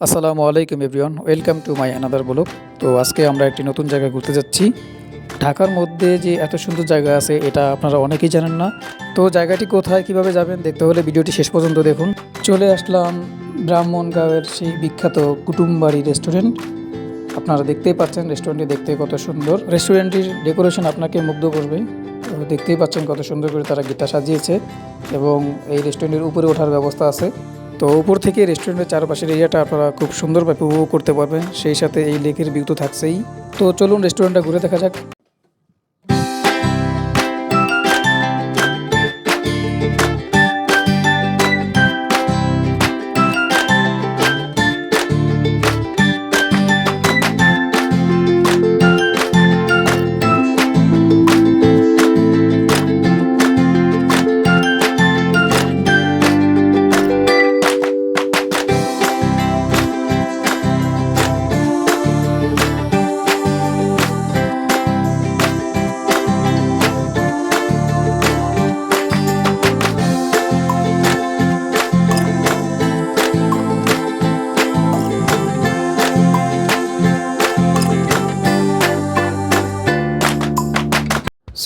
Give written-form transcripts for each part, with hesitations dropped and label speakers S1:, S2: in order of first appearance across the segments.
S1: আসসালামু আলাইকুম everyone, welcome to my another blog. তো আজকে আমরা একটি নতুন জায়গায় ঘুরতে যাচ্ছি। ঢাকার মধ্যে যে এত সুন্দর জায়গা আছে এটা আপনারা অনেকেই জানেন না। তো জায়গাটি কোথায় কিভাবে যাবেন দেখতে হলে ভিডিওটি শেষ পর্যন্ত দেখুন। চলে আসলাম ব্রাহ্মণগাঁওয়ের সেই বিখ্যাত কুটুমবাড়ি রেস্টুরেন্ট। আপনারা দেখতেই পাচ্ছেন রেস্টুরেন্টটি দেখতে কত সুন্দর। রেস্টুরেন্টটির ডেকোরেশন আপনাকে মুগ্ধ করবে। তো দেখতেই পাচ্ছেন কত সুন্দর করে তারা গিটার সাজিয়েছে এবং এই রেস্টুরেন্টের উপরে ওঠার ব্যবস্থা আছে। তো উপর থেকে রেস্টুরেন্টের চারপাশের এরিয়াটা আপনারা খুব সুন্দরভাবে উপভোগ করতে পারবেন, সেই সাথে এই লেকের ভিউ তো থাকছেই। তো চলুন রেস্টুরেন্টটা ঘুরে দেখা যাক।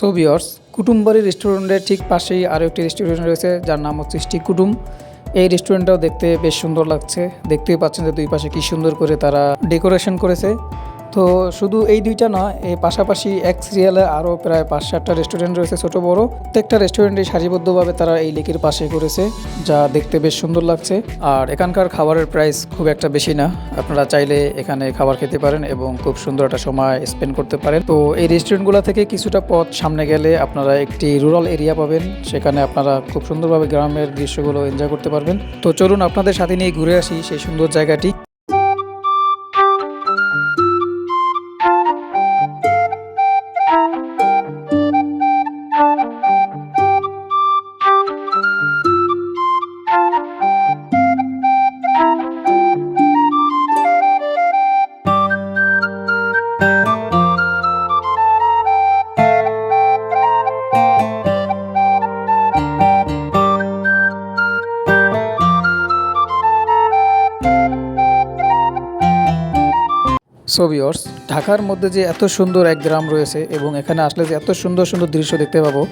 S1: সো ভিউয়ার্স, কুটুমবাড়ি রেস্টুরেন্টের ঠিক পাশেই আরও একটি রেস্টুরেন্ট রয়েছে যার নাম হচ্ছে স্টি কুটুম। এই রেস্টুরেন্টটাও দেখতে বেশ সুন্দর লাগছে। দেখতেই পাচ্ছেন যে দুই পাশে কি সুন্দর করে তারা ডেকোরেশন করেছে। তো শুধু এই দুইটা নয়, এই পাশাপাশি এক সিরিয়ালে আরও প্রায় 5-7টা রেস্টুরেন্ট রয়েছে ছোট বড়। প্রত্যেকটা রেস্টুরেন্টে সারিবদ্ধভাবে তারা এই লেকের পাশে করেছে, যা দেখতে বেশ সুন্দর লাগছে। আর এখানকার খাবারের প্রাইস খুব একটা বেশি না, আপনারা চাইলে এখানে খাবার খেতে পারেন এবং খুব সুন্দর একটা সময় স্পেন্ড করতে পারেন। তো এই রেস্টুরেন্টগুলো থেকে কিছুটা পথ সামনে গেলে আপনারা একটি রুরাল এরিয়া পাবেন, সেখানে আপনারা খুব সুন্দরভাবে গ্রামের দৃশ্যগুলো এনজয় করতে পারবেন। তো চলুন আপনাদের সাথে নিয়ে ঘুরে আসি সেই সুন্দর জায়গাটি। সো ভিউয়ার্স, ঢাকার মধ্যে যে এত সুন্দর এক গ্রাম রয়েছে এবং এখানে আসলে যে এত সুন্দর সুন্দর দৃশ্য দেখতে পাবো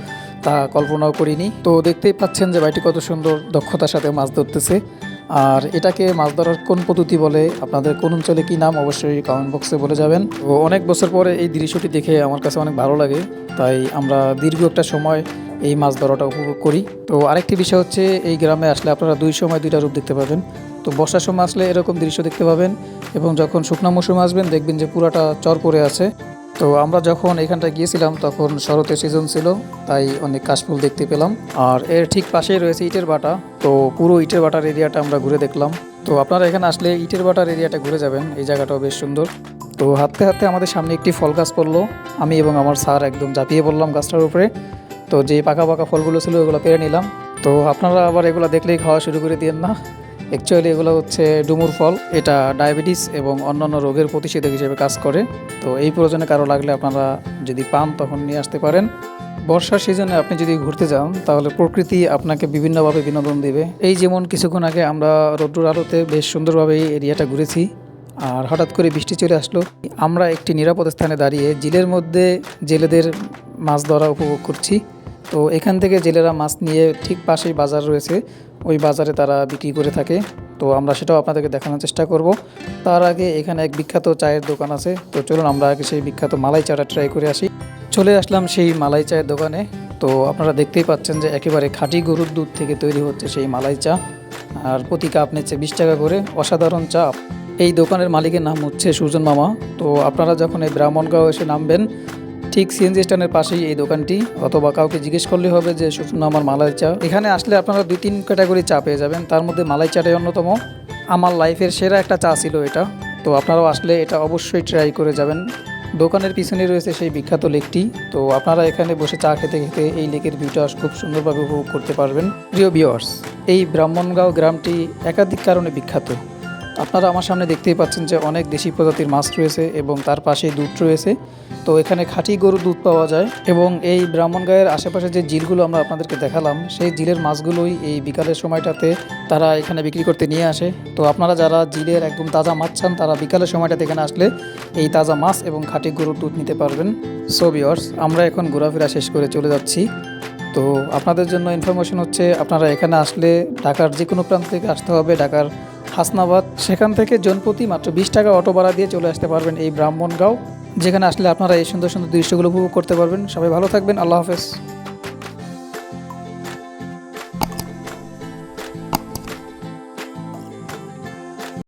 S1: তা কল্পনাও করিনি। তো দেখতেই পাচ্ছেন যে ভাইটি কত সুন্দর দক্ষতার সাথে মাছ ধরতেছে। আর এটাকে মাছ ধরার কোন পদ্ধতি বলে, আপনাদের কোন অঞ্চলে কী নাম অবশ্যই কমেন্ট বক্সে বলে যাবেন। তো অনেক বছর পরে এই দৃশ্যটি দেখে আমার কাছে অনেক ভালো লাগে, তাই আমরা দীর্ঘ একটা সময় এই মাছ ধরাটা উপভোগ করি। তো আরেকটি বিষয় হচ্ছে, এই গ্রামে আসলে আপনারা দুই সময় দুইটা রূপ দেখতে পাবেন। তো বর্ষার সময় আসলে এরকম দৃশ্য দেখতে পাবেন এবং যখন শুকনো মৌসুমে আসবেন দেখবেন যে পুরাটা চর পড়ে আছে। তো আমরা যখন এখানটা গিয়েছিলাম তখন শরতের সিজন ছিল, তাই অনেক কাশফুল দেখতে পেলাম। আর এর ঠিক পাশেই রয়েছে ইটের ভাটা। তো পুরো ইটের ভাটার এরিয়াটা আমরা ঘুরে দেখলাম। তো আপনারা এখানে আসলে ইটের ভাটার এরিয়াটা ঘুরে যাবেন, এই জায়গাটাও বেশ সুন্দর। তো হাঁটতে হাঁটতে আমাদের সামনে একটি ফল গাছ পড়লো, আমি এবং আমার স্যার একদম ঝাঁপিয়ে পড়লাম গাছটার উপরে। তো যে পাকা পাকা ফলগুলো ছিল ওগুলো পেরে নিলাম। তো আপনারা আবার এগুলো দেখলেই খাওয়া শুরু করে দিয়েন না, অ্যাকচুয়ালি এগুলো হচ্ছে ডুমুর ফল। এটা ডায়াবেটিস এবং অন্যান্য রোগের প্রতিষেধক হিসেবে কাজ করে। তো এই প্রয়োজনে কারো লাগলে আপনারা যদি পান তখন নিয়ে আসতে পারেন। বর্ষার সিজনে আপনি যদি ঘুরতে যান তাহলে প্রকৃতি আপনাকে বিভিন্নভাবে বিনোদন দেবে। এই যেমন কিছুক্ষণ আগে আমরা রৌদ্রের আলোতে বেশ সুন্দরভাবে এই এরিয়াটা ঘুরেছি, আর হঠাৎ করে বৃষ্টি চলে আসলো। আমরা একটি নিরাপদ স্থানে দাঁড়িয়ে জিলের মধ্যে জেলেদের মাছ ধরা উপভোগ করছি। তো এখান থেকে জেলেরা মাছ নিয়ে ঠিক পাশেই বাজার রয়েছে, ওই বাজারে তারা বিক্রি করে থাকে। তো আমরা সেটাও আপনাদেরকে দেখানোর চেষ্টা করব। তার আগে এখানে এক বিখ্যাত চায়ের দোকান আছে, তো চলুন আমরা আগে সেই বিখ্যাত মালাই চাটা ট্রাই করে আসি। চলে আসলাম সেই মালাই চায়ের দোকানে। তো আপনারা দেখতেই পাচ্ছেন যে একেবারে খাঁটি গরুর দুধ থেকে তৈরি হচ্ছে সেই মালাই চা, আর প্রতি কাপ নিচ্ছে 20 টাকা করে। অসাধারণ চা। এই দোকানের মালিকের নাম হচ্ছে সুজন মামা। তো আপনারা যখন এই ব্রাহ্মণগাঁও এসে নামবেন ঠিক সিএনজি স্ট্যান্ডের পাশেই এই দোকানটি, অথবা কাউকে জিজ্ঞেস করলে হবে যে সুজন মামার মালাই চা। এখানে আসলে আপনারা 2-3 ক্যাটাগরি চা পেয়ে যাবেন, তার মধ্যে মালাই চাটাই অন্যতম। আমার লাইফের সেরা একটা চা ছিল এটা। তো আপনারাও আসলে এটা অবশ্যই ট্রাই করে যাবেন। দোকানের পিছনে রয়েছে সেই বিখ্যাত লেকটি। তো আপনারা এখানে বসে চা খেতে খেতে এই লেকের ভিউটা খুব সুন্দরভাবে উপভোগ করতে পারবেন। প্রিয় ভিউয়ার্স, এই ব্রাহ্মণগাঁও গ্রামটি একাধিক কারণে বিখ্যাত। আপনারা আমার সামনে দেখতেই পাচ্ছেন যে অনেক দেশি প্রজাতির মাছ রয়েছে এবং তার পাশেই দুধ রয়েছে। তো এখানে খাঁটি গরুর দুধ পাওয়া যায় এবং এই ব্রাহ্মণগাঁয়ের আশেপাশে যে ঝিলগুলো আমরা আপনাদেরকে দেখালাম সেই ঝিলের মাছগুলোই এই বিকালের সময়টাতে তারা এখানে বিক্রি করতে নিয়ে আসে। তো আপনারা যারা ঝিলের একদম তাজা মাছ চান তারা বিকালের সময়টাতে এখানে আসলে এই তাজা মাছ এবং খাঁটি গরুর দুধ নিতে পারবেন। সো ভিউয়ার্স, আমরা এখন ঘোরাফেরা শেষ করে চলে যাচ্ছি। তো আপনাদের জন্য ইনফরমেশন হচ্ছে, আপনারা এখানে আসলে ঢাকার যে কোনো প্রান্ত থেকে আসতে হবে, ঢাকার হাসনাবাদ, সেখান থেকে জনপ্রতি মাত্র 20 টাকা অটো ভাড়া দিয়ে চলে আসতে পারবেন এই ব্রাহ্মণগাঁও, যেখানে আসলে আপনারা এই সুন্দর সুন্দর দৃশ্যগুলো উপভোগ করতে পারবেন। সবাই ভালো থাকবেন, আল্লাহ হাফেজ।